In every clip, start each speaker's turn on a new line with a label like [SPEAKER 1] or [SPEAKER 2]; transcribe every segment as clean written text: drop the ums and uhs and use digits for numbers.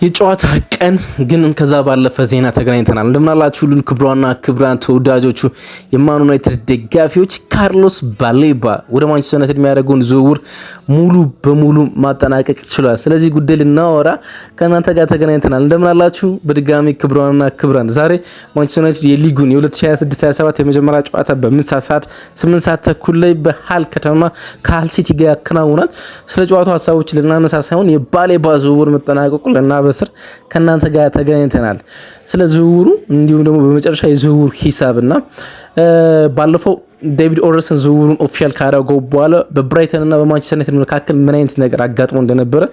[SPEAKER 1] የጨዋታ ቀን ግን ከዛ ባለፈ ዜና ተገናኝተናል። እንደምናላችሁ ሁሉን ክብራን ተወዳጆቹ የማን ዩናይትድ ደጋፊዎች ካርሎስ ባሌባ ወደ ማንቸስተር ዩናይትድ የሚያደርገውን ዝውውር ሙሉ በሙሉ ማጠናቀቅ ችሏል። ስለዚህ ጉዳይ ልናወራ ከእናንተ ጋር ተገናኝተናል። እንደምናላችሁ በድጋሚ ክብራን ዛሬ ማንቸስተር ዩናይትድ የሊጉን የ2026/27 የመጀመሪያ ጨዋታ በምሳ ሰዓት 8 ሰዓት ተኩል ላይ በሃል ከተማ ከሃል ሲቲ ጋር ያከናውናል። ስለ ጨዋታው ሀሳቦች ልናነሳ ሳይሆን የባሌባ ዝውውር መጠናቀቁ በስር ከናንተ ጋር ተገናኝተናል። ስለ ዝውውሩ እንዲሁም ደግሞ በመጨረሻ የዝውውር ሂሳብና ባለፈው ዴቪድ ኦርሰን ዝውውሩን ኦፊሻል ካደረገው በኋላ በብራይተን እና በማንቸስተር ዩናይትድ መካከል ምን አይነት ነገር አጋጥሞ እንደነበረ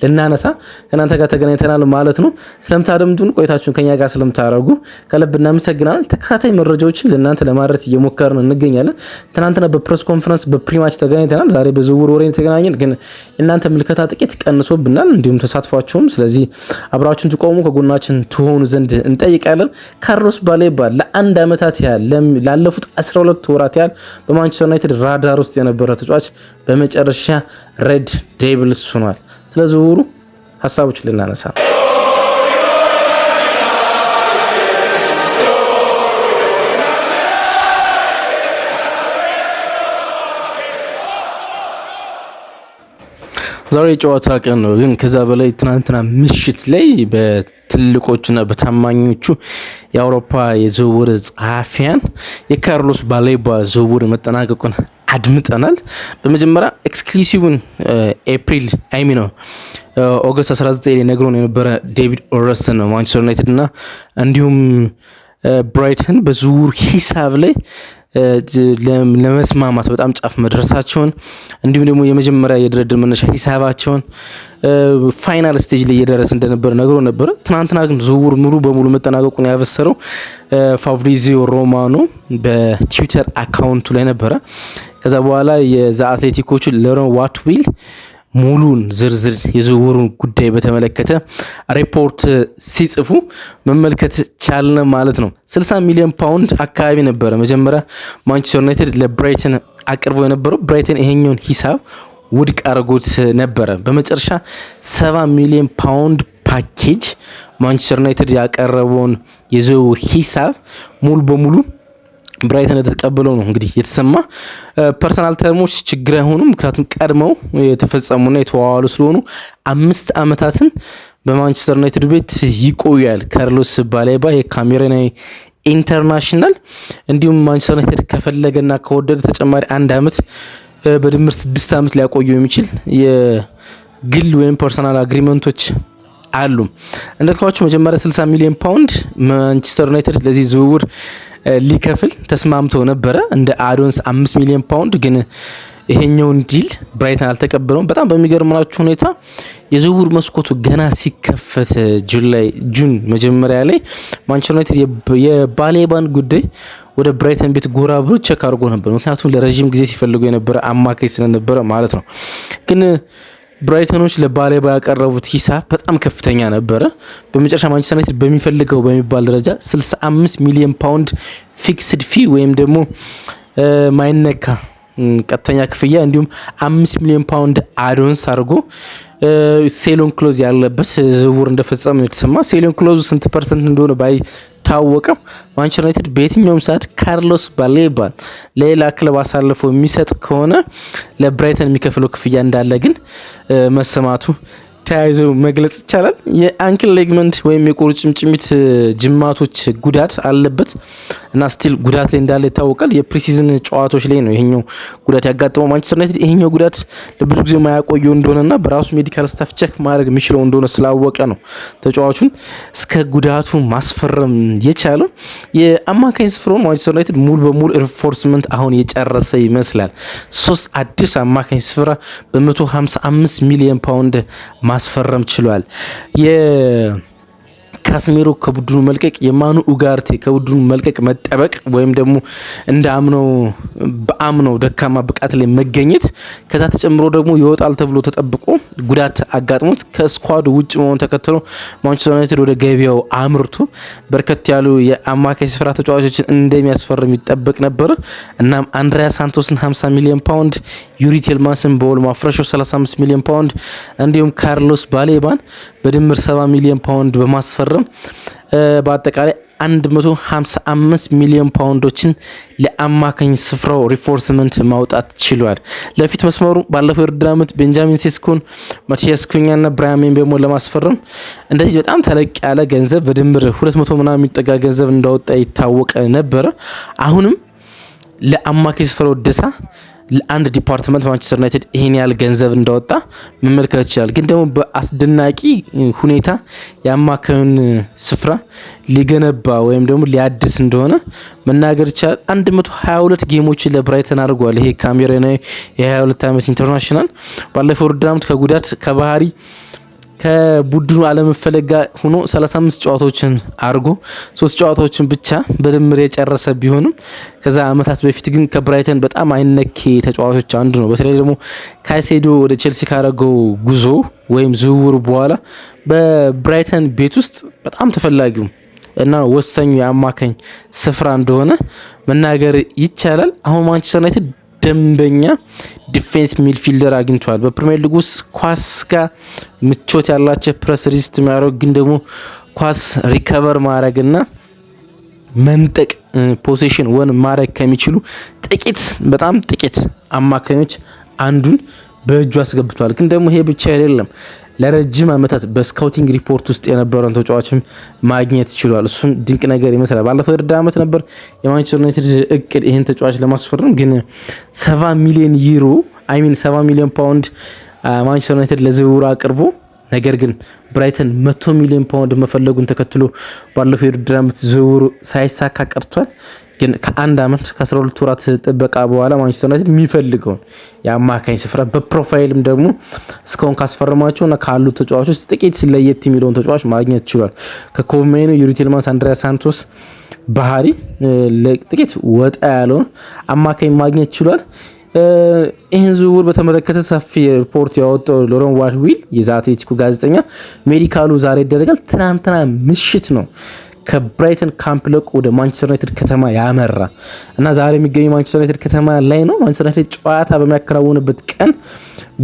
[SPEAKER 1] ልናነሳ ከናንተ ጋር ተገናኝተናል ማለት ነው። ስለምታደምጡን ቆይታችሁን ከኛ ጋር ስለምታደርጉ ከልብ እናመሰግናለን። ተከታታይ መረጃዎችን ለእናንተ ለማድረስ እየሞከርን እንገኛለን። ትናንትና በፕሬስ ኮንፈረንስ በፕሪማች ተገናኝተናል። ዛሬ በዝውውር ወሬ ተገናኘን። ግን እናንተ ምልከታ ጥቂት ቀንሶብናል፣ እንዲሁም ተሳትፏችሁም። ስለዚህ አብራችሁን ትቆሙ ከጎናችን ትሆኑ ዘንድ እንጠይቃለን። ካርሎስ ባሌባ ለአንድ ዓመታት ያህል ላለፉት 12 ወራት ያህል በማንቸስተር ዩናይትድ ራዳር ውስጥ የነበረ ተጫዋች በመጨረሻ ሬድ ዴቪልስ ሆኗል። ስለ ዝውውሩ ሀሳቦች ልናነሳ ዛሬ ጨዋታ ቀን ነው። ግን ከዛ በላይ ትናንትና ምሽት ላይ በትልቆቹና በታማኞቹ የአውሮፓ የዝውውር ጸሐፊያን የካርሎስ ባሌባ ዝውውር መጠናቀቁን አድምጠናል። በመጀመሪያ ኤክስክሉሲቭን ኦገስት 19 ነግሮን የነበረ ዴቪድ ኦርሰን ነው ማንቸስተር ዩናይትድ እና እንዲሁም ብራይተን በዝውውር ሂሳብ ላይ ለመስማማት በጣም ጫፍ መድረሳቸውን እንዲሁም ደግሞ የመጀመሪያ የድርድር መነሻ ሂሳባቸውን ፋይናል ስቴጅ ላይ እየደረሰ እንደነበር ነግሮ ነበር። ትናንትና ግን ዝውውር ሙሉ በሙሉ መጠናቀቁን ያበሰረው ፋብሪዚዮ ሮማኖ በትዊተር አካውንቱ ላይ ነበረ። ከዛ በኋላ የዛ አትሌቲኮቹ ሎረን ዋትዊል ሙሉን ዝርዝር የዝውውሩን ጉዳይ በተመለከተ ሪፖርት ሲጽፉ መመልከት ቻልነ ማለት ነው። 60 ሚሊዮን ፓውንድ አካባቢ ነበረ መጀመሪያ ማንቸስተር ዩናይትድ ለብራይተን አቅርቦ የነበረው። ብራይተን ይሄኛውን ሂሳብ ውድቅ አድርጎት ነበረ። በመጨረሻ 70 ሚሊዮን ፓውንድ ፓኬጅ ማንቸስተር ዩናይትድ ያቀረበውን የዝውውር ሂሳብ ሙሉ በሙሉ ብራይተን ተቀበለው ነው እንግዲህ የተሰማ። ፐርሰናል ተርሞች ችግር አይሆኑም፣ ምክንያቱም ቀድመው የተፈጸሙና የተዋዋሉ ስለሆኑ 5 ዓመታትን በማንቸስተር ዩናይትድ ቤት ይቆያል ካርሎስ ባሌባ የካሜሩናዊ ኢንተርናሽናል። እንዲሁም ማንቸስተር ዩናይትድ ከፈለገና ከወደደ ተጨማሪ 1 ዓመት በድምር 6 ዓመት ሊያቆየው የሚችል የግል ወይም ፐርሰናል አግሪመንቶች አሉ። እንደልኳችሁ መጀመሪያ 60 ሚሊዮን ፓውንድ ማንቸስተር ዩናይትድ ለዚህ ዝውውር ሊከፍል ተስማምቶ ነበረ እንደ አዶንስ 5 ሚሊዮን ፓውንድ። ግን ይሄኛውን ዲል ብራይተን አልተቀበለውም። በጣም በሚገርማችሁ ሁኔታ የዝውውር መስኮቱ ገና ሲከፈት ጁን መጀመሪያ ላይ ማንቸስተር ዩናይትድ የባሌባን ጉዳይ ወደ ብራይተን ቤት ጎራ ብሎ ቼክ አድርጎ ነበር። ምክንያቱም ለረጅም ጊዜ ሲፈልጉ የነበረ አማካይ ስለነበረ ማለት ነው። ግን ብራይተኖች ለባሌባ ያቀረቡት ሂሳብ በጣም ከፍተኛ ነበረ። በመጨረሻ ማንቸስተር ዩናይትድ በሚፈልገው በሚባል ደረጃ 65 ሚሊዮን ፓውንድ ፊክስድ ፊ ወይም ደግሞ ማይነካ ቀጥተኛ ክፍያ እንዲሁም 5 ሚሊዮን ፓውንድ አዶንስ አድርጎ ሴሎን ክሎዝ ያለበት ዝውውር እንደፈጸመ ነው የተሰማ። ሴሎን ክሎዝ ስንት ፐርሰንት እንደሆነ ባይታወቅም ማንቸስተር ዩናይትድ በየትኛውም ሰዓት ካርሎስ ባሌባን ለሌላ ክለብ አሳልፎ የሚሰጥ ከሆነ ለብራይተን የሚከፍለው ክፍያ እንዳለ ግን መሰማቱ ተያይዞ መግለጽ ይቻላል። የአንክል ሌግመንት ወይም የቁርጭምጭሚት ጅማቶች ጉዳት አለበት እና ስቲል ጉዳት ላይ እንዳለ ይታወቃል። የፕሪሲዝን ጨዋታዎች ላይ ነው ይሄኛው ጉዳት ያጋጠመው ማንቸስተር ዩናይትድ። ይሄኛው ጉዳት ለብዙ ጊዜ ማያቆየው እንደሆነና በራሱ ሜዲካል ስታፍ ቼክ ማድረግ የሚችለው እንደሆነ ስላወቀ ነው ተጫዋቹን እስከ ጉዳቱ ማስፈረም የቻለው። የአማካኝ ስፍራውን ማንቸስተር ዩናይትድ ሙሉ በሙሉ ሪፎርስመንት አሁን የጨረሰ ይመስላል። 3 አዲስ አማካኝ ስፍራ በ155 ሚሊዮን ፓውንድ ማስፈረም ችሏል። ካስሜሮ ከቡድኑ መልቀቅ፣ የማኑ ኡጋርቴ ከቡድኑ መልቀቅ መጠበቅ ወይም ደግሞ እንደ በአምነው ደካማ ብቃት ላይ መገኘት፣ ከዛ ተጨምሮ ደግሞ ይወጣል ተብሎ ተጠብቆ ጉዳት አጋጥሞት ከስኳዱ ውጭ መሆን ተከትሎ ማንቸስተር ዩናይትድ ወደ ገበያው አምርቶ በርከት ያሉ የአማካይ ስፍራ ተጫዋቾችን እንደሚያስፈርም ይጠበቅ ነበር። እናም አንድሪያ ሳንቶስን 50 ሚሊዮን ፓውንድ፣ ዩሪ ቴልማንስን በወል ማፍረሻው 35 ሚሊዮን ፓውንድ እንዲሁም ካርሎስ ባሌባን በድምር 70 ሚሊዮን ፓውንድ በማስፈረም በአጠቃላይ 155 ሚሊዮን ፓውንዶችን ለአማካኝ ስፍራው ሪፎርስመንት ማውጣት ችሏል። ለፊት መስመሩ ባለፈው የውድድር ዓመት ቤንጃሚን ሴስኮን፣ ማቲያስ ኩኛና ብራያን ምቤሞን ለማስፈረም እንደዚህ በጣም ተለቅ ያለ ገንዘብ በድምር 200 ምናምን የሚጠጋ ገንዘብ እንዳወጣ ይታወቅ ነበረ። አሁንም ለአማካኝ ስፍራው ደሳ ለአንድ ዲፓርትመንት ማንቸስተር ዩናይትድ ይሄን ያህል ገንዘብ እንዳወጣ መመልከት ይችላል። ግን ደግሞ በአስደናቂ ሁኔታ የአማካዩን ስፍራ ሊገነባ ወይም ደግሞ ሊያድስ እንደሆነ መናገር ይቻላል። 122 ጌሞችን ለብራይተን አድርጓል። ይሄ ካሜሮናዊ የ22 ዓመት ኢንተርናሽናል ባለፈው ውድድር ዓመት ከጉዳት ከባህሪ ከቡድኑ አለመፈለግ ጋር ሆኖ 35 ጨዋታዎችን አድርጎ 3 ጨዋታዎችን ብቻ በድምር የጨረሰ ቢሆንም ከዛ አመታት በፊት ግን ከብራይተን በጣም አይነኬ ተጫዋቾች አንዱ ነው። በተለይ ደግሞ ካይሴዶ ወደ ቼልሲ ካረገው ጉዞ ወይም ዝውውር በኋላ በብራይተን ቤት ውስጥ በጣም ተፈላጊው እና ወሳኙ የአማካኝ ስፍራ እንደሆነ መናገር ይቻላል። አሁን ማንቸስተር ዩናይትድ ደንበኛ ዲፌንስ ሚድፊልደር አግኝቷል። በፕሪሚየር ሊግ ውስጥ ኳስ ጋር ምቾት ያላቸው ፕረስ ሪስት የሚያደርጉ ግን ደግሞ ኳስ ሪከቨር ማድረግና መንጠቅ ፖሴሽን ወን ማድረግ ከሚችሉ በጣም ጥቂት አማካኞች አንዱን በእጁ አስገብቷል። ግን ደግሞ ይሄ ብቻ አይደለም። ለረጅም ዓመታት በስካውቲንግ ሪፖርት ውስጥ የነበረውን ተጫዋችም ማግኘት ችሏል። እሱም ድንቅ ነገር ይመስላል። ባለፈው የውድድር ዓመት ነበር የማንቸስተር ዩናይትድ እቅድ ይህን ተጫዋች ለማስፈረም፣ ግን 70 ሚሊዮን ፓውንድ ማንቸስተር ዩናይትድ ለዝውውሩ አቅርቦ ነገር ግን ብራይተን 100 ሚሊዮን ፓውንድ መፈለጉን ተከትሎ ባለፈው የውድድር ዓመት ዝውውሩ ሳይሳካ ቀርቷል። ግን ከአንድ ዓመት ከ12 ወራት ጥበቃ በኋላ ማንቸስተር ዩናይትድ የሚፈልገውን የአማካኝ ስፍራ በፕሮፋይልም ደግሞ እስካሁን ካስፈረሟቸው እና ካሉ ተጫዋቾች ጥቂት ለየት የሚለውን ተጫዋች ማግኘት ችሏል። ከኮሜኑ፣ ዩሪ ቲልማንስ፣ አንድሪያ ሳንቶስ ባህሪ ጥቂት ወጣ ያለውን አማካኝ ማግኘት ችሏል። ይህን ዝውውር በተመለከተ ሰፊ ሪፖርት ያወጣው ሎረን ዋትዊል የአትሌቲኮ ጋዜጠኛ ሜዲካሉ ዛሬ ይደረጋል። ትናንትና ምሽት ነው ከብራይተን ካምፕ ለቆ ወደ ማንቸስተር ዩናይትድ ከተማ ያመራ እና ዛሬ የሚገኘው ማንቸስተር ዩናይትድ ከተማ ላይ ነው። ማንቸስተር ዩናይትድ ጨዋታ በሚያከናውንበት ቀን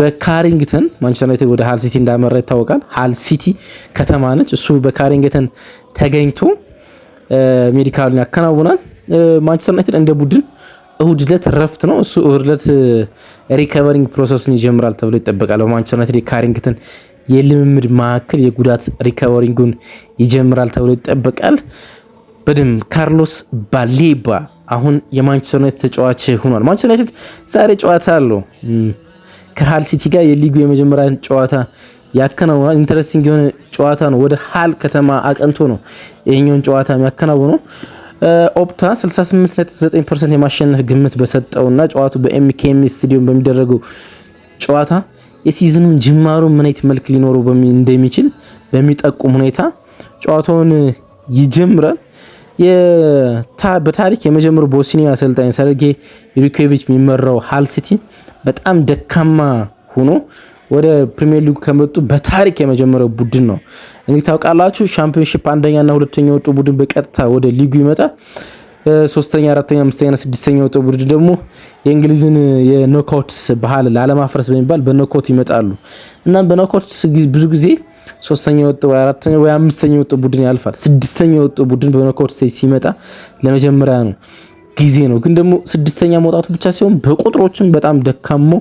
[SPEAKER 1] በካሪንግተን ማንቸስተር ዩናይትድ ወደ ሃል ሲቲ እንዳመራ ይታወቃል። ሃል ሲቲ ከተማ ነች። እሱ በካሪንግተን ተገኝቶ ሜዲካሉን ያከናውናል። ማንቸስተር ዩናይትድ እንደ ቡድን እሁድ ዕለት ረፍት ነው። እሱ እሁድ ዕለት ሪከቨሪንግ ፕሮሰሱን ይጀምራል ተብሎ ይጠበቃል። በማንቸስተር ዩናይትድ የካሪንግተን የልምምድ ማዕከል የጉዳት ሪከቨሪንጉን ይጀምራል ተብሎ ይጠበቃል። በደም ካርሎስ ባሌባ አሁን የማንቸስተር ዩናይትድ ተጫዋች ሆኗል። ማንቸስተር ዩናይትድ ዛሬ ጨዋታ አለው ከሃል ሲቲ ጋር የሊጉ የመጀመሪያ ጨዋታ ያከናውናል። ኢንተረስቲንግ የሆነ ጨዋታ ነው። ወደ ሃል ከተማ አቀንቶ ነው ይሄኛውን ጨዋታ የሚያከናውነው። ኦፕታ 68.9% የማሸነፍ ግምት በሰጠውና ጨዋታው በኤምኬኤም ስታዲየም በሚደረገው ጨዋታ የሲዝኑን ጅማሩ ምን አይነት መልክ ሊኖረው እንደሚችል በሚጠቁም ሁኔታ ጨዋታውን ይጀምራል። በታሪክ የመጀመሪያው ቦስኒያ አሰልጣኝ ሰርጌ ሪኮቪች የሚመራው ሃል ሲቲ በጣም ደካማ ሆኖ ወደ ፕሪሚየር ሊግ ከመጡ በታሪክ የመጀመሪያው ቡድን ነው። እንግዲህ ታውቃላችሁ ሻምፒዮንሺፕ አንደኛና ሁለተኛ ወጡ ቡድን በቀጥታ ወደ ሊጉ ይመጣል። ሶስተኛ፣ አራተኛ፣ አምስተኛና ስድስተኛ ወጡ ቡድን ደግሞ የእንግሊዝን የኖክአውት ባህል ላለማፍረስ በሚባል በኖክአውት ይመጣሉ። እና በኖክአውት ብዙ ጊዜ ሶስተኛ ወጡ ወይ አራተኛ ወይ አምስተኛ ወጡ ቡድን ያልፋል። ስድስተኛ ወጡ ቡድን በኖክአውት ሲመጣ ለመጀመሪያ ነው ጊዜ ነው። ግን ደግሞ ስድስተኛ መውጣቱ ብቻ ሲሆን በቁጥሮችም በጣም ደካማው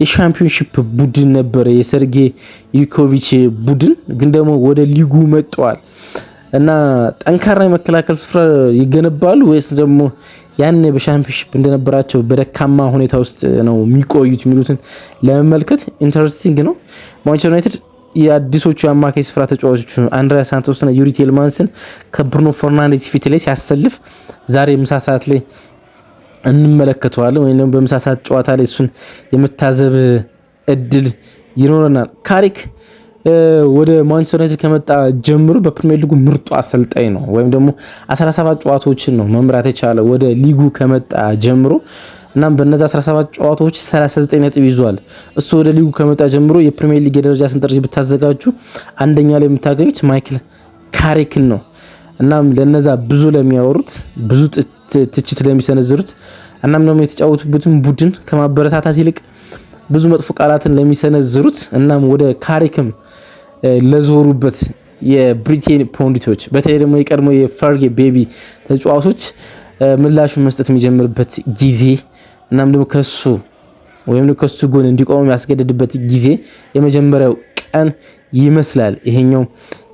[SPEAKER 1] የሻምፒዮንሺፕ ቡድን ነበር የሰርጌ ዩኮቪች ቡድን። ግን ደግሞ ወደ ሊጉ መጥተዋል እና ጠንካራ የመከላከል ስፍራ ይገነባሉ ወይስ ደግሞ ያን በሻምፒዮንሺፕ እንደነበራቸው በደካማ ሁኔታ ውስጥ ነው የሚቆዩት የሚሉትን ለመመልከት ኢንተረስቲንግ ነው። ማንቸስተር ዩናይትድ የአዲሶቹ የአማካይ ስፍራ ተጫዋቾች አንድሪያ ሳንቶስና ዩሪ ቲልማንስን ከብሩኖ ፈርናንዴዝ ፊት ላይ ሲያሰልፍ ዛሬ ምሳ ሰዓት ላይ እንመለከተዋለን። ወይም ደግሞ በምሳ ሰዓት ጨዋታ ላይ እሱን የመታዘብ እድል ይኖረናል። ካሪክ ወደ ማንቸስተር ዩናይትድ ከመጣ ጀምሮ በፕሪሚየር ሊጉ ምርጡ አሰልጣኝ ነው። ወይም ደግሞ 17 ጨዋታዎችን ነው መምራት የቻለ ወደ ሊጉ ከመጣ ጀምሮ። እናም በእነዛ 17 ጨዋታዎች 39 ነጥብ ይዟል። እሱ ወደ ሊጉ ከመጣ ጀምሮ የፕሪሚየር ሊግ የደረጃ ሰንጠረዥ ብታዘጋጁ አንደኛ ላይ የምታገኙት ማይክል ካሪክን ነው። እናም ለነዛ ብዙ ለሚያወሩት ብዙ ትችት ለሚሰነዝሩት እናም ደግሞ የተጫወቱበትን ቡድን ከማበረታታት ይልቅ ብዙ መጥፎ ቃላትን ለሚሰነዝሩት እናም ወደ ካሪክም ለዞሩበት የብሪቴን ፖንዲቶች በተለይ ደግሞ የቀድሞ የፈርጌ ቤቢ ተጫዋቾች ምላሹን መስጠት የሚጀምርበት ጊዜ እናም ደግሞ ከሱ ጎን እንዲቆም ያስገድድበት ጊዜ የመጀመሪያው ቀን ይመስላል። ይሄኛው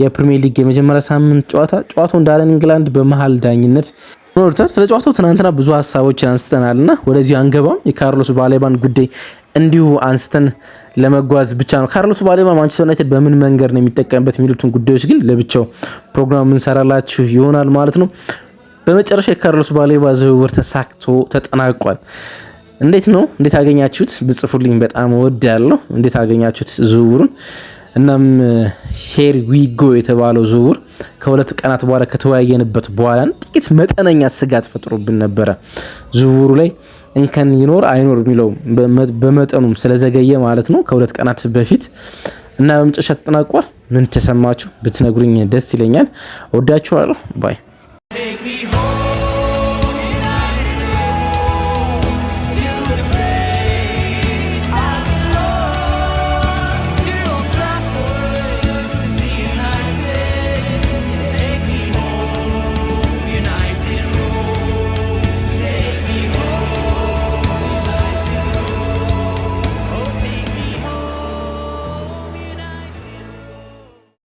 [SPEAKER 1] የፕሪሚየር ሊግ የመጀመሪያ ሳምንት ጨዋታው እንዳለን ኢንግላንድ በመሃል ዳኝነት ኖርተር። ስለ ጨዋታው ትናንትና ብዙ ሀሳቦችን አንስተናልና ወደዚህ አንገባም። የካርሎስ ባሌባን ጉዳይ እንዲሁ አንስተን ለመጓዝ ብቻ ነው። ካርሎስ ባሌባ ማንቸስተር ዩናይትድ በምን መንገድ ነው የሚጠቀምበት የሚሉትን ጉዳዮች ግን ለብቻው ፕሮግራም እንሰራላችሁ ይሆናል ማለት ነው። በመጨረሻ የካርሎስ ባሌባ ዝውውር ተሳክቶ ተጠናቋል። እንዴት አገኛችሁት? ብጽፉልኝ በጣም እወዳለሁ። እንዴት አገኛችሁት ዝውውሩን? እናም ሄር ዊጎ የተባለው ዝውውር ከሁለት ቀናት በኋላ ከተወያየንበት በኋላ ጥቂት መጠነኛ ስጋት ፈጥሮብን ነበረ። ዝውውሩ ላይ እንከን ይኖር አይኖር የሚለው በመጠኑም ስለዘገየ ማለት ነው ከሁለት ቀናት በፊት እና በመጨረሻ ተጠናቋል። ምን ተሰማችሁ ብትነግሩኝ ደስ ይለኛል። ወዳችኋለሁ። ባይ